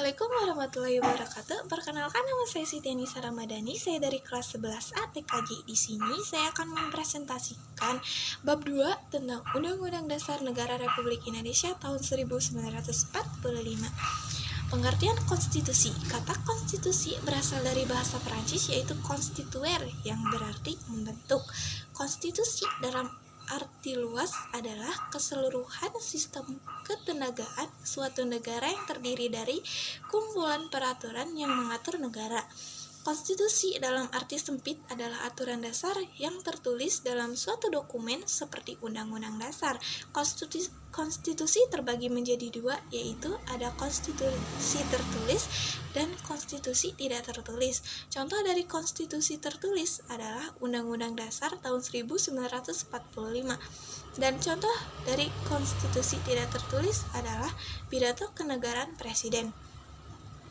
Assalamualaikum warahmatullahi wabarakatuh. Perkenalkan, nama saya Siti Anissa Ramadhani. Saya dari kelas 11A TKJ. Di sini saya akan mempresentasikan bab 2 tentang Undang-Undang Dasar Negara Republik Indonesia tahun 1945. Pengertian konstitusi. Kata konstitusi berasal dari bahasa Perancis yaitu constituer yang berarti membentuk. Konstitusi dalam arti luas adalah keseluruhan sistem ketenagaan suatu negara yang terdiri dari kumpulan peraturan yang mengatur negara. Konstitusi dalam arti sempit adalah aturan dasar yang tertulis dalam suatu dokumen seperti Undang-Undang Dasar. Konstitusi terbagi menjadi dua, yaitu ada konstitusi tertulis dan konstitusi tidak tertulis. Contoh dari konstitusi tertulis adalah Undang-Undang Dasar tahun 1945. Dan contoh dari konstitusi tidak tertulis adalah Pidato Kenegaraan Presiden.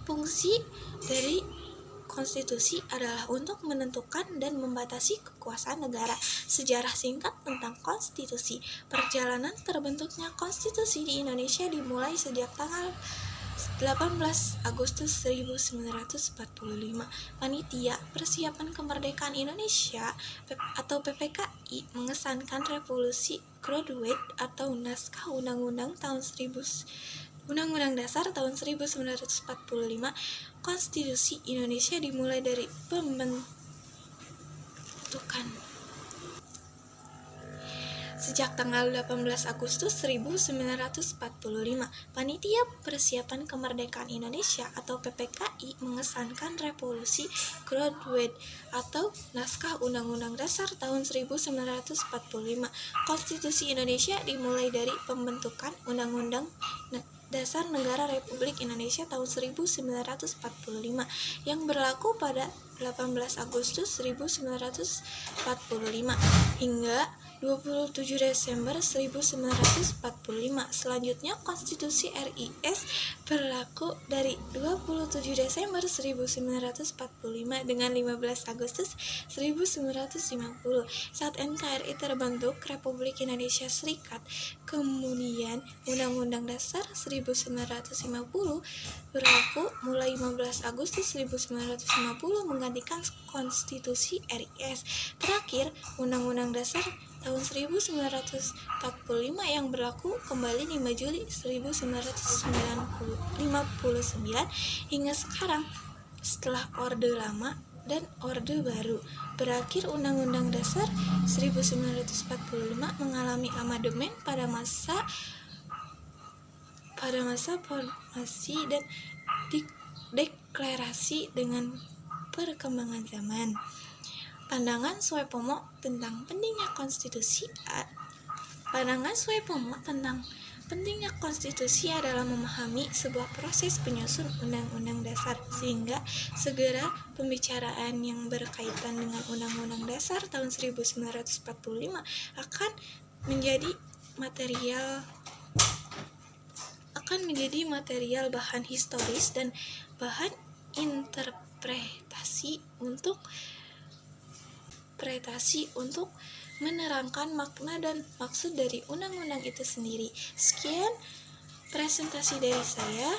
Fungsi dari konstitusi adalah untuk menentukan dan membatasi kekuasaan negara. Sejarah singkat tentang konstitusi. Perjalanan terbentuknya konstitusi di Indonesia dimulai sejak tanggal 18 Agustus 1945. Panitia Persiapan Kemerdekaan Indonesia atau PPKI mengesankan Revolusi Graduate atau naskah Undang-Undang Dasar tahun 1945. Konstitusi Indonesia dimulai dari pembentukan sejak tanggal 18 Agustus 1945. Panitia Persiapan Kemerdekaan Indonesia atau PPKI mengesankan Revolusi Graduate atau naskah Undang-Undang Dasar tahun 1945. Konstitusi Indonesia dimulai dari pembentukan Undang-Undang Dasar Negara Republik Indonesia tahun 1945 yang berlaku pada 18 Agustus 1945 hingga 27 Desember 1945. Selanjutnya, Konstitusi RIS berlaku dari 27 Desember 1945 dengan 15 Agustus 1950 saat NKRI terbentuk Republik Indonesia Serikat. Kemudian, Undang-Undang Dasar 1950 berlaku mulai 15 Agustus 1950 menggantikan Konstitusi RIS. Terakhir, Undang-Undang Dasar tahun 1945 yang berlaku kembali 5 Juli 1959 hingga sekarang. Setelah Orde Lama dan Orde Baru berakhir, Undang-Undang Dasar 1945 mengalami amandemen pada masa formasi dan deklarasi dengan perkembangan zaman. Pandangan Soepomo tentang pentingnya konstitusi. Pandangan Soepomo tentang pentingnya konstitusi adalah memahami sebuah proses penyusun undang-undang dasar sehingga segera pembicaraan yang berkaitan dengan undang-undang dasar tahun 1945 akan menjadi material bahan historis dan bahan interpretasi untuk menerangkan makna dan maksud dari undang-undang itu sendiri. Sekian presentasi dari saya.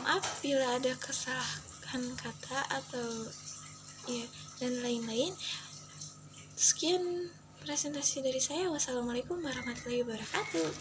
Maaf bila ada kesalahan kata atau dan lain-lain. Sekian presentasi dari saya. Wassalamualaikum warahmatullahi wabarakatuh.